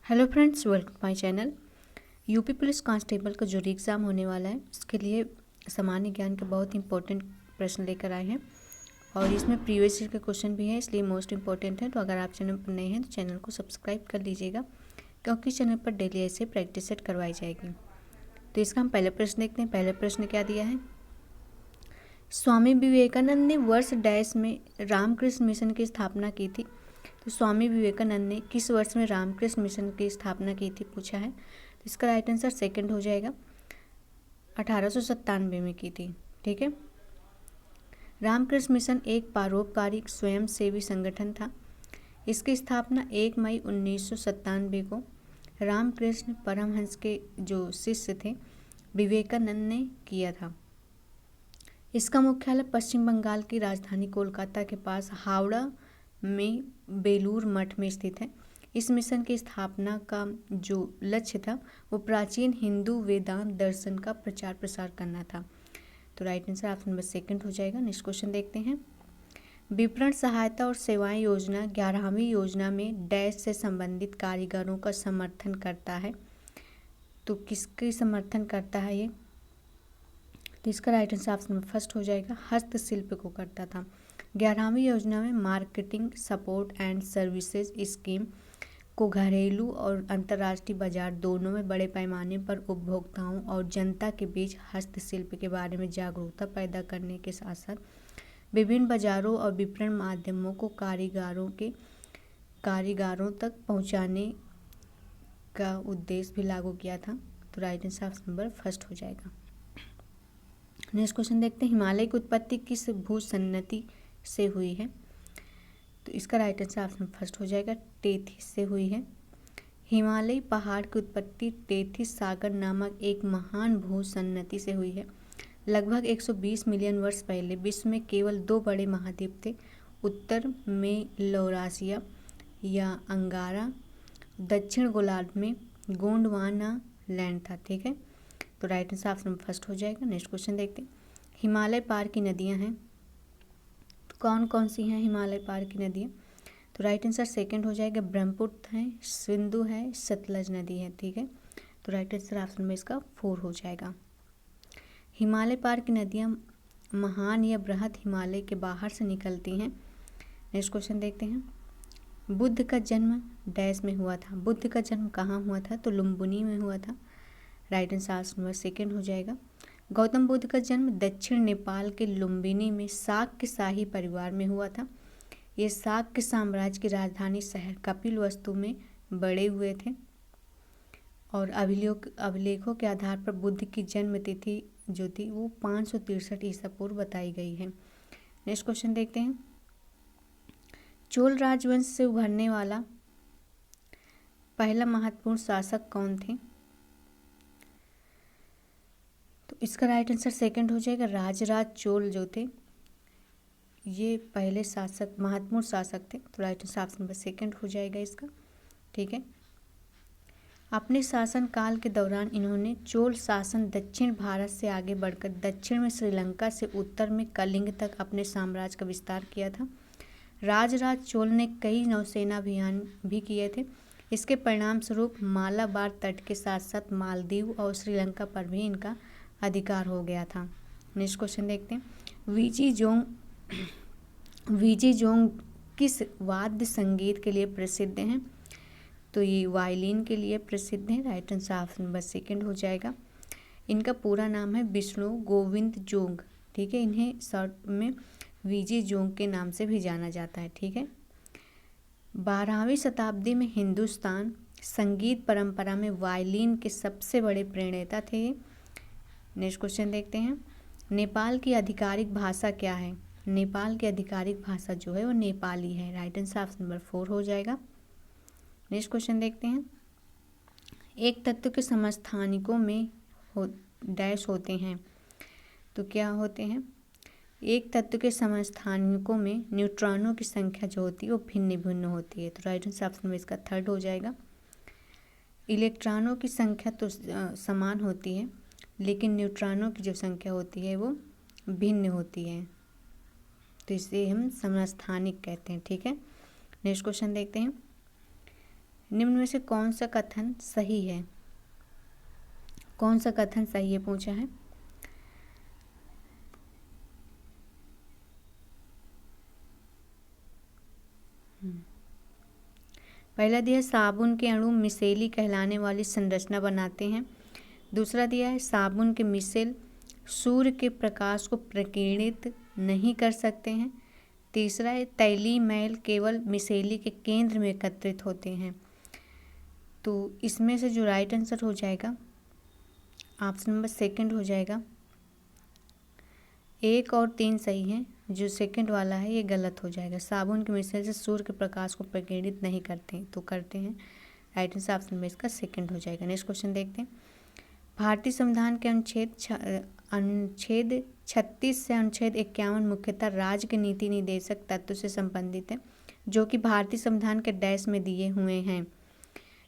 Hello friends, welcome my channel. UP police constable का जो exam होने वाला है उसके लिए सामान्य ज्ञान के बहुत इंपॉर्टेंट प्रश्न लेकर आए हैं और इसमें प्रीवियस ईयर के क्वेश्चन भी है, इसलिए मोस्ट इंपॉर्टेंट है। तो अगर आप चैनल पर नए हैं तो चैनल को सब्सक्राइब कर लीजिएगा, क्योंकि चैनल पर डेली ऐसे प्रैक्टिस सेट करवाई जाएगी। तो इसका हम पहले प्रश्न देखते हैं। पहले प्रश्न क्या दिया है? स्वामी विवेकानंद ने वर्ष डैश में रामकृष्ण मिशन की स्थापना की थी। तो स्वामी विवेकानंद ने किस वर्ष में रामकृष्ण मिशन की स्थापना की थी पूछा है। तो इसका राइट आंसर सेकंड हो जाएगा, 1897 में की थी। ठीक है। रामकृष्ण मिशन एक परोपकारी स्वयंसेवी संगठन था। इसकी स्थापना 1 मई 1997 को रामकृष्ण परमहंस के जो शिष्य थे विवेकानंद ने किया था। इसका मुख्यालय पश्चिम बंगाल की राजधानी कोलकाता के पास हावड़ा में बेलूर मठ में स्थित है। इस मिशन की स्थापना का जो लक्ष्य था वो प्राचीन हिंदू वेदांत दर्शन का प्रचार प्रसार करना था। तो right answer option number second हो जाएगा। नेक्स्ट क्वेश्चन देखते हैं। विपणन सहायता और सेवाएं योजना 11वीं योजना में डैश से संबंधित कारीगरों का समर्थन करता है। तो किसके समर्थन करता है ये? तो इसका right answer option number first हो जाएगा, हस्तशिल्प को करता था। 11वीं योजना में marketing support and services scheme को घरेलू और अंतर्राष्ट्रीय बाजार दोनों में बड़े पैमाने पर उपभोक्ताओं और जनता के बीच हस्तशिल्प के बारे में जागरूकता पैदा करने के साथ साथ विभिन्न बाजारों और विपणन माध्यमों को कारीगरों तक पहुंचाने का उद्देश्य भी लागू किया था। तो right answer option number first हो जाएगा। नेक्स्ट क्वेश्चन देखते हैं। हिमालय की उत्पत्ति किस भूसन्नति से हुई है? तो इसका राइट आंसर ऑप्शन फर्स्ट हो जाएगा, टेथिस से हुई है। हिमालय पहाड़ की उत्पत्ति टेथिस सागर नामक एक महान भूसन्नति से हुई है। लगभग 120 मिलियन वर्ष पहले विश्व में केवल 2 बड़े महाद्वीप थे। उत्तर में लौरासिया या अंगारा, दक्षिण गोलार्ध में गोंडवाना लैंड था। ठीक है। तो राइट आंसर ऑप्शन फर्स्ट हो जाएगा। नेक्स्ट क्वेश्चन देखते हैं। हिमालय पार की नदियां हैं, तो कौन कौन सी हैं हिमालय पार की नदियां? तो राइट आंसर सेकंड हो जाएगा, ब्रह्मपुत्र है, सिंधु है, सतलज नदी है। ठीक है। तो राइट आंसर ऑप्शन में इसका 4 हो जाएगा। हिमालय पार की नदियां महान या बृहद हिमालय के बाहर से निकलती हैं। नेक्स्ट क्वेश्चन देखते हैं। बुद्ध का जन्म डैश में हुआ था। बुद्ध का जन्म कहाँ हुआ था? तो लुम्बिनी में हुआ था। Right answer option number second हो जाएगा। गौतम बुद्ध का जन्म दक्षिण नेपाल के लुम्बिनी में शाक्य शाही परिवार में हुआ था। ये शाक्य साम्राज्य की राजधानी शहर कपिलवस्तु में बड़े हुए थे और अभिलेखों के आधार पर बुद्ध की जन्म तिथि जो थी वो 563 ईसा पूर्व बताई गई है। नेक्स्ट क्वेश्चन देखते हैं। चोल राजवंश से उभरने वाला पहला महत्वपूर्ण शासक कौन थे? तो इसका राइट आंसर सेकंड हो जाएगा, राजराज चोल जो थे ये पहले शासक महत्वपूर्ण शासक थे। तो right answer option number second हो जाएगा इसका। ठीक है। अपने शासन काल के दौरान इन्होंने चोल शासन दक्षिण भारत से आगे बढ़कर दक्षिण में श्रीलंका से उत्तर में कलिंग तक अपने साम्राज्य का विस्तार किया था। राजराज चोल ने कई नौसेना अभियान भी किए थे। इसके परिणाम स्वरूप मालाबार तट के साथ साथ मालदीव और श्रीलंका पर भी इनका अधिकार हो गया था। नेक्स्ट क्वेश्चन देखते हैं। वीजी जोंग किस वाद्य संगीत के लिए प्रसिद्ध हैं? तो ये वायलिन के लिए प्रसिद्ध हैं। Right answer option number second हो जाएगा। इनका पूरा नाम है विष्णु गोविंद जोंग। ठीक है। इन्हें शॉर्ट में वीजी जोंग के नाम से भी जाना जाता है। ठीक है। 12वीं शताब्दी में हिंदुस्तान संगीत परंपरा में वायलिन के सबसे बड़े प्रणेता थे। नेक्स्ट क्वेश्चन देखते हैं। नेपाल की आधिकारिक भाषा क्या है? नेपाल की आधिकारिक भाषा जो है वो नेपाली है। राइट आंसर ऑप्शन नंबर 4 हो जाएगा। नेक्स्ट क्वेश्चन देखते हैं। एक तत्व के समस्थानिकों में डैश होते हैं, तो क्या होते हैं? एक तत्व के समस्थानिकों में न्यूट्रॉनों की संख्या जो होती है वो भिन्न भिन्न होती है। तो राइट आंसर ऑप्शन में इसका थर्ड हो जाएगा। इलेक्ट्रॉनों की संख्या तो समान होती है, लेकिन न्यूट्रॉनों की जो संख्या होती है वो भिन्न होती है, तो इसे हम समस्थानिक कहते हैं। ठीक है। नेक्स्ट क्वेश्चन देखते हैं। निम्न में से कौन सा कथन सही है? कौन सा कथन सही है पूछा है। पहला दिया है साबुन के अणु मिसेली कहलाने वाली संरचना बनाते हैं। दूसरा दिया है साबुन के मिसेल सूर्य के प्रकाश को प्रकीर्णित नहीं कर सकते हैं। तीसरा है तैलीय मैल केवल मिसेली के केंद्र में एकत्रित होते हैं। तो इसमें से जो राइट आंसर हो जाएगा ऑप्शन नंबर सेकंड हो जाएगा। 1 और 3 सही है, जो सेकंड वाला है ये गलत हो जाएगा। साबुन के मिसेल से सूर्य के प्रकाश को प्रकीर्णित नहीं करते तो करते हैं। राइट आंसर ऑप्शन में इसका सेकंड हो जाएगा। नेक्स्ट क्वेश्चन देखते हैं। भारतीय संविधान के अनुच्छेद 36 से अनुच्छेद 51 मुख्यतः राज्य के नीति निर्देशक तत्व से संबंधित है, जो कि भारतीय संविधान के डैश में दिए हुए हैं।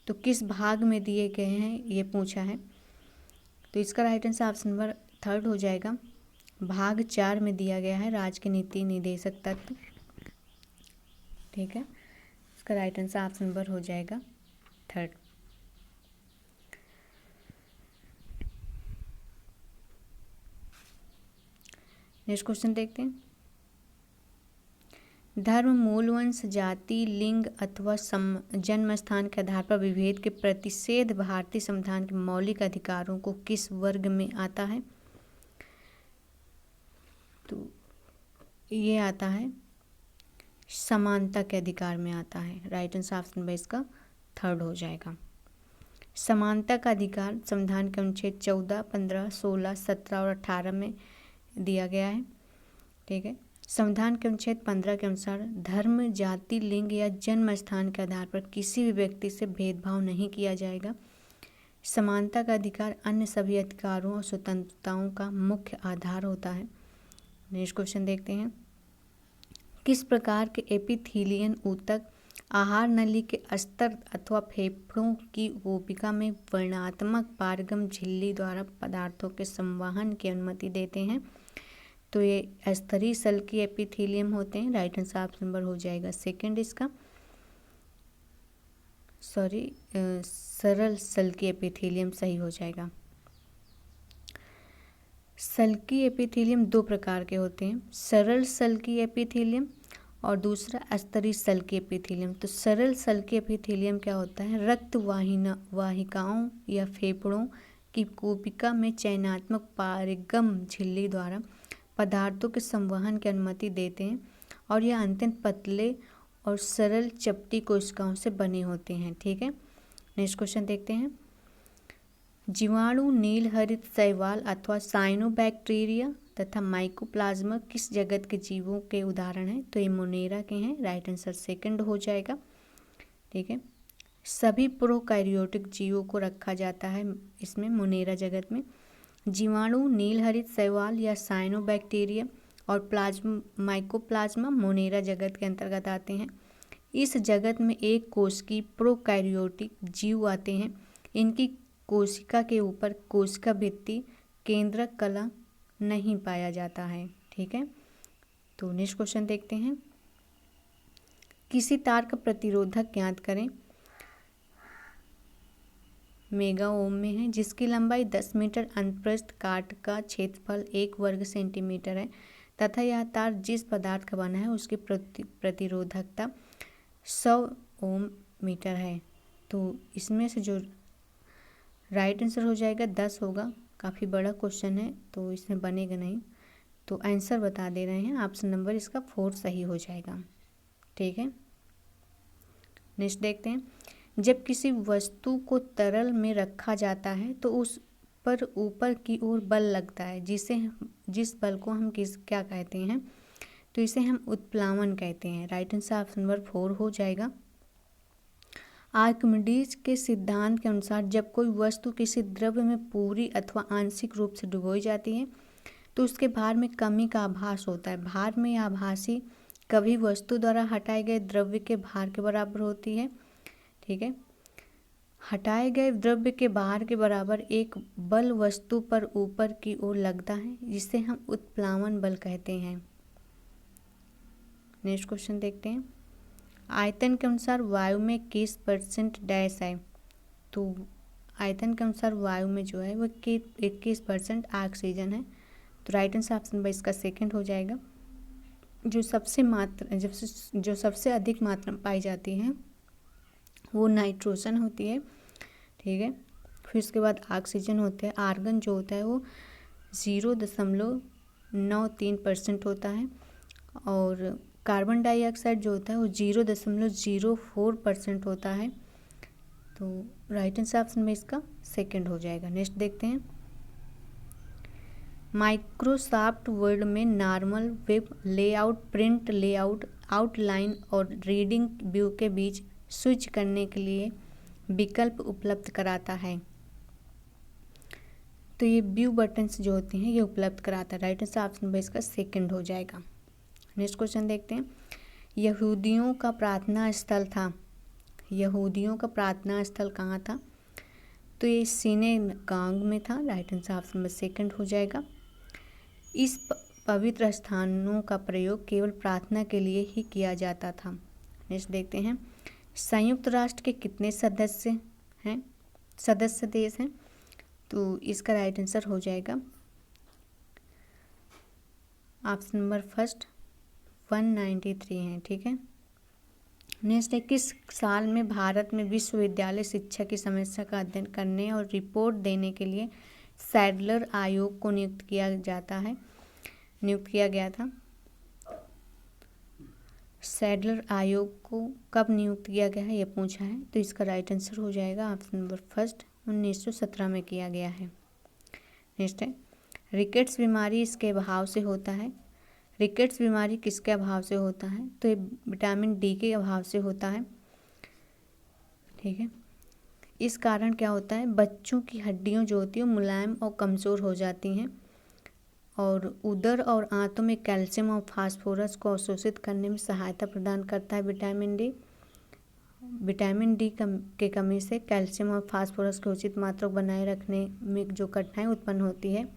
तो किस भाग में दिए गए हैं ये पूछा है। तो इसका right answer option number third हो जाएगा। भाग 4 में दिया गया है राज्य के नीति निर्देशक तत्व। ठीक है, इसका राइट आंसर ऑप्शन नंबर हो जाएगा थर्ड। नेक्स्ट क्वेश्चन देखते हैं। धर्म, मूल, वंश, जाति, लिंग अथवा जन्म स्थान के आधार पर विभेद के प्रतिषेध भारतीय संविधान के मौलिक अधिकारों को किस वर्ग में आता है? तो ये आता है समानता के अधिकार में आता है। राइट आंसर ऑप्शन में इसका थर्ड हो जाएगा। समानता का अधिकार संविधान के अनुच्छेद 14, 15, 16, 17 और 18 में दिया गया है। ठीक है, संविधान के अनुच्छेद 15 के अनुसार धर्म, जाति, लिंग या जन्म स्थान के आधार पर किसी भी व्यक्ति से भेदभाव नहीं किया जाएगा। समानता का अधिकार अन्य सभी अधिकारों और स्वतंत्रताओं का मुख्य आधार होता है। नेक्स्ट क्वेश्चन देखते हैं। किस प्रकार के एपिथेलियन ऊतक आहार नली के अस्तर अथवा फेफड़ों की कोशिका में वर्णात्मक पारगम झिल्ली द्वारा पदार्थों के संवहन की अनुमति देते हैं? तो ये स्तरीय सल्की एपिथेलियम होते हैं। राइट आंसर ऑप्शन नंबर हो जाएगा सेकंड इसका। सरल सल्की एपिथेलियम सही हो जाएगा। सल्की एपिथेलियम 2 प्रकार के होते हैं, सरल सल्की एपिथेलियम और दूसरा स्तरीय सल्की एपिथेलियम। तो सरल सल्की एपिथेलियम क्या होता है? रक्त वाहिकाओं या फेफड़ों की कोशिका में चयनात्मक पारगम झिल्ली द्वारा पदार्थों के संवहन की अनुमति देते हैं और यह अत्यंत पतले और सरल चपटी कोशिकाओं से बने होते हैं। ठीक है, नेक्स्ट क्वेश्चन देखते हैं। जीवाणु, नील हरित शैवाल अथवा साइनोबैक्टीरिया तथा माइकोप्लाज्मा किस जगत के जीवों के उदाहरण हैं? तो ये मोनेरा के हैं। राइट आंसर सेकंड हो जाएगा। ठीक है, सभी प्रोकैरियोटिक जीवों को रखा जाता है इसमें मोनेरा जगत में। जीवाणु, नील हरित शैवाल या साइनोबैक्टीरिया और माइकोप्लाज्मा मोनेरा जगत के अंतर्गत आते हैं। इस जगत में एक कोशिकीय प्रोकैरियोटिक जीव आते हैं। इनकी कोशिका के ऊपर कोशिका भित्ति केंद्रक कला नहीं पाया जाता है। ठीक है, तो नेक्स्ट क्वेश्चन देखते हैं। किसी तार का प्रतिरोधक ज्ञात करें। मेगा ओम में है, जिसकी लंबाई 10 मीटर, अंतप्रस्थ काट का क्षेत्रफल 1 वर्ग सेंटीमीटर है तथा यह तार जिस पदार्थ का बना है उसकी प्रतिरोधकता 100 ओम मीटर है। तो इसमें से जो राइट आंसर हो जाएगा 10 होगा। काफ़ी बड़ा क्वेश्चन है तो इसमें बनेगा नहीं, तो आंसर बता दे रहे हैं। ऑप्शन नंबर इसका 4 सही हो जाएगा। ठीक है, नेक्स्ट देखते हैं। जब किसी वस्तु को तरल में रखा जाता है तो उस पर ऊपर की ओर बल लगता है, जिस बल को हम क्या कहते हैं? तो इसे हम उत्प्लावन कहते हैं। राइट आंसर ऑप्शन नंबर 4 हो जाएगा। आर्किमिडीज के सिद्धांत के अनुसार जब कोई वस्तु किसी द्रव्य में पूरी अथवा आंशिक रूप से डुबोई जाती है तो उसके भार में कमी का आभास होता है। भार में यह आभासी कभी वस्तु द्वारा हटाए गए द्रव्य के भार के बराबर होती है। ठीक है, हटाए गए द्रव्य के भार के बराबर एक बल वस्तु पर ऊपर की ओर लगता है, जिसे हम उत्प्लावन बल कहते हैं। नेक्स्ट क्वेश्चन देखते हैं। आयतन के अनुसार वायु में किस परसेंट डैश है? तो आयतन के अनुसार वायु में जो है वो 21% ऑक्सीजन है। तो राइट आंसर ऑप्शन बाई इसका सेकंड हो जाएगा। जो सबसे अधिक मात्रा में पाई जाती है वो नाइट्रोजन होती है, ठीक है। फिर उसके बाद ऑक्सीजन होते हैं। आर्गन जो होता है वो 0.93% होता है और कार्बन डाइऑक्साइड जो होता है वो 0.04% होता है। तो राइट आंसर ऑप्शन में इसका सेकंड हो जाएगा। नेक्स्ट देखते हैं, माइक्रोसॉफ्ट वर्ड में normal, web layout, print layout, outline और रीडिंग व्यू के बीच स्विच करने के लिए विकल्प उपलब्ध कराता है। तो ये व्यू बटन्स जो होते हैं ये उपलब्ध कराता है। राइट आंसर ऑप्शन में इसका सेकंड हो जाएगा। नेक्स्ट क्वेश्चन देखते हैं, यहूदियों का प्रार्थना स्थल था। यहूदियों का प्रार्थना स्थल कहाँ था? तो ये सिनेगाग में था। राइट आंसर ऑप्शन में सेकंड हो जाएगा। इस पवित्र स्थानों का प्रयोग केवल प्रार्थना के लिए ही किया जाता था। नेक्स्ट देखते हैं, संयुक्त राष्ट्र के कितने सदस्य देश हैं? तो इसका राइट आंसर हो जाएगा ऑप्शन नंबर फर्स्ट 193 हैं, ठीक है। नेक्स्ट है, किस साल में भारत में विश्वविद्यालय शिक्षा की समस्या का अध्ययन करने और रिपोर्ट देने के लिए सैडलर आयोग को नियुक्त किया गया था? सैडलर आयोग को कब नियुक्त किया गया है ये पूछा है। तो इसका राइट आंसर हो जाएगा ऑप्शन नंबर फर्स्ट 1917 में किया गया है। नेक्स्ट है, रिकेट्स बीमारी इसके अभाव से होता है। रिकेट्स बीमारी किसके अभाव से होता है? तो ये विटामिन डी के अभाव से होता है, ठीक है। इस कारण क्या होता है, बच्चों की हड्डियां जो होती है वो मुलायम और कमज़ोर हो जाती हैं और उदर और आंतों में कैल्शियम और फास्फोरस को अवशोषित करने में सहायता प्रदान करता है विटामिन डी। विटामिन डी के कमी से कैल्शियम और फास्फोरस की उचित मात्रा को बनाए रखने में जो कठिनाई उत्पन्न होती है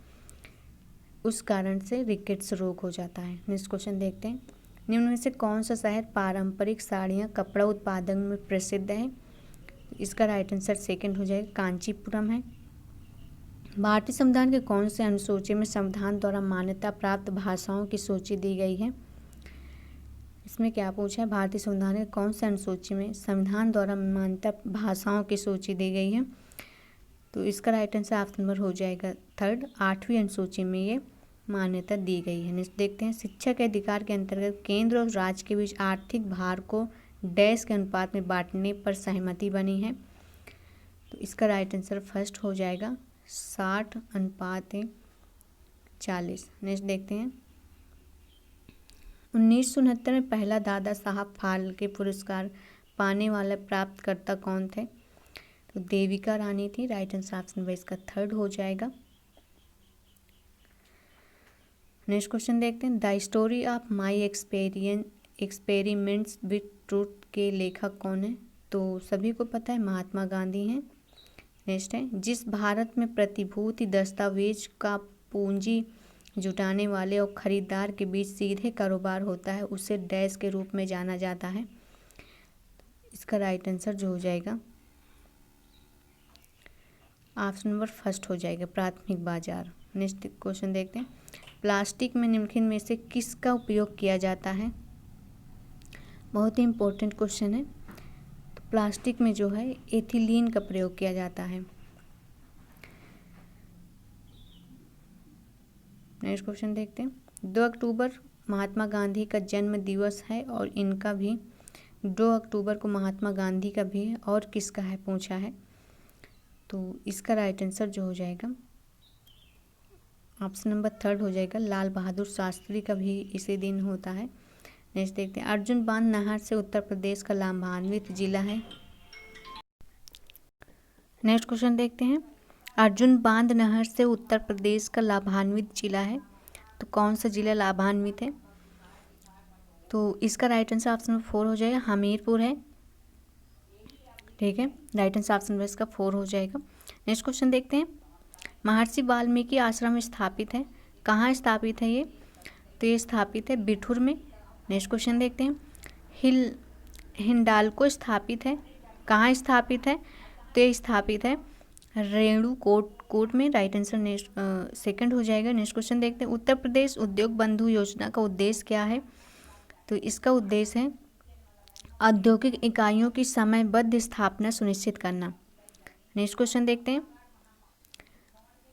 उस कारण से रिकेट्स रोग हो जाता है। नेक्स्ट क्वेश्चन देखते हैं, निम्न में से कौन सा शहर पारंपरिक साड़ियाँ कपड़ा उत्पादन में प्रसिद्ध है? इसका राइट आंसर सेकंड हो जाएगा, कांचीपुरम है। भारतीय संविधान के कौन से अनुसूची में संविधान द्वारा मान्यता प्राप्त भाषाओं की सूची दी गई है? इसमें क्या पूछा है, भारतीय संविधान के कौन से अनुसूची में संविधान द्वारा मान्यता भाषाओं की सूची दी गई है? तो इसका राइट आंसर ऑप्शन नंबर हो जाएगा थर्ड, 8वीं अनुसूची में ये मान्यता दी गई है। नेक्स्ट देखते हैं, शिक्षा के अधिकार के अंतर्गत केंद्र और राज्य के बीच आर्थिक भार को डैश के अनुपात में बांटने पर सहमति बनी है। तो इसका राइट आंसर फर्स्ट हो जाएगा 60:40। नेक्स्ट देखते हैं, 1969 में पहला दादा साहब फाल्के पुरस्कार पाने वाला प्राप्तकर्ता कौन थे? तो देविका रानी थी। राइट आंसर ऑप्शन बाई इसका थर्ड हो जाएगा। नेक्स्ट क्वेश्चन देखते हैं, the story of my experiments with truth के लेखक कौन है? तो सभी को पता है महात्मा गांधी हैं। नेक्स्ट है, जिस भारत में प्रतिभूति दस्तावेज का पूंजी जुटाने वाले और खरीदार के बीच सीधे कारोबार होता है उसे डैश के रूप में जाना जाता है। इसका राइट आंसर जो हो जाएगा ऑप्शन नंबर फर्स्ट हो जाएगा, प्राथमिक बाजार। नेक्स्ट क्वेश्चन देखते हैं, प्लास्टिक में निम्नलिखित में से किसका उपयोग किया जाता है? बहुत ही इम्पोर्टेंट क्वेश्चन है। तो प्लास्टिक में जो है एथिलीन का प्रयोग किया जाता है। नेक्स्ट क्वेश्चन देखते हैं, 2 अक्टूबर महात्मा गांधी का जन्म दिवस है और इनका भी 2 अक्टूबर को महात्मा गांधी का भी है और किसका है पूछा है। तो इसका राइट आंसर जो हो जाएगा ऑप्शन नंबर थर्ड हो जाएगा, लाल बहादुर शास्त्री का भी इसी दिन होता है। नेक्स्ट देखते हैं, अर्जुन बांध नहर से उत्तर प्रदेश का लाभान्वित जिला है। नेक्स्ट क्वेश्चन देखते हैं, अर्जुन बांध नहर से उत्तर प्रदेश का लाभान्वित जिला है। तो कौन सा जिला लाभान्वित है? तो इसका राइट आंसर ऑप्शन नंबर 4 हो जाएगा, हमीरपुर है, ठीक है। राइट आंसर ऑप्शन नंबर इसका 4 हो जाएगा। नेक्स्ट क्वेश्चन देखते हैं, महर्षि वाल्मीकि आश्रम स्थापित है, कहाँ स्थापित है ये? तो ये स्थापित है बिठूर में। नेक्स्ट क्वेश्चन देखते हैं, हिंडाल्को स्थापित है? कहाँ स्थापित है? तो ये स्थापित है रेणु कोट में। राइट आंसर नेक्स्ट सेकंड हो जाएगा। नेक्स्ट क्वेश्चन देखते हैं। उत्तर प्रदेश उद्योग बंधु योजना का उद्देश्य क्या है? तो इसका उद्देश्य है औद्योगिक इकाइयों की समयबद्ध स्थापना सुनिश्चित करना। नेक्स्ट क्वेश्चन देखते हैं।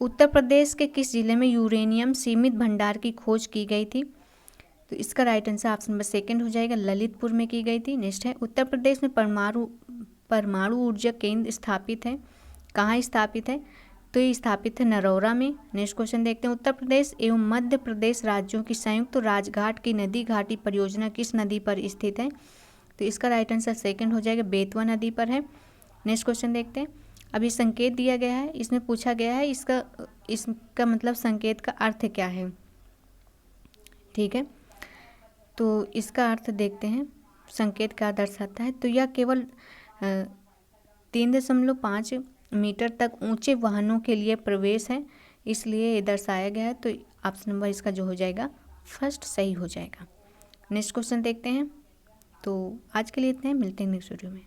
उत्तर प्रदेश के किस जिले में यूरेनियम सीमित भंडार की खोज की गई थी? तो इसका right answer option number second हो जाएगा, ललितपुर में की गई थी। नेक्स्ट है उत्तर प्रदेश में परमाणु ऊर्जा केंद्र स्थापित है? कहाँ स्थापित है? तो ये स्थापित है नरौरा में। नेक्स्ट क्वेश्चन देखते हैं। उत्तर प्रदेश एवं मध्य प्रदेश राज्यों की संयुक्त राजघाट की नदी घाटी परियोजना किस नदी पर स्थित है? तो इसका राइट आंसर सेकंड हो जाएगा, बेतवा नदी पर है। नेक्स्ट क्वेश्चन देखते हैं। अभी संकेत दिया गया है, इसमें पूछा गया है इसका मतलब संकेत का अर्थ क्या है। ठीक है, तो इसका अर्थ देखते हैं संकेत क्या दर्शाता है। तो यह केवल 3.5 मीटर तक ऊंचे वाहनों के लिए प्रवेश है, इसलिए ये दर्शाया गया है। तो ऑप्शन नंबर इसका जो हो जाएगा फर्स्ट सही हो जाएगा। नेक्स्ट क्वेश्चन देखते हैं। तो आज के लिए इतना है, मिलते हैं नेक्स्ट वीडियो में।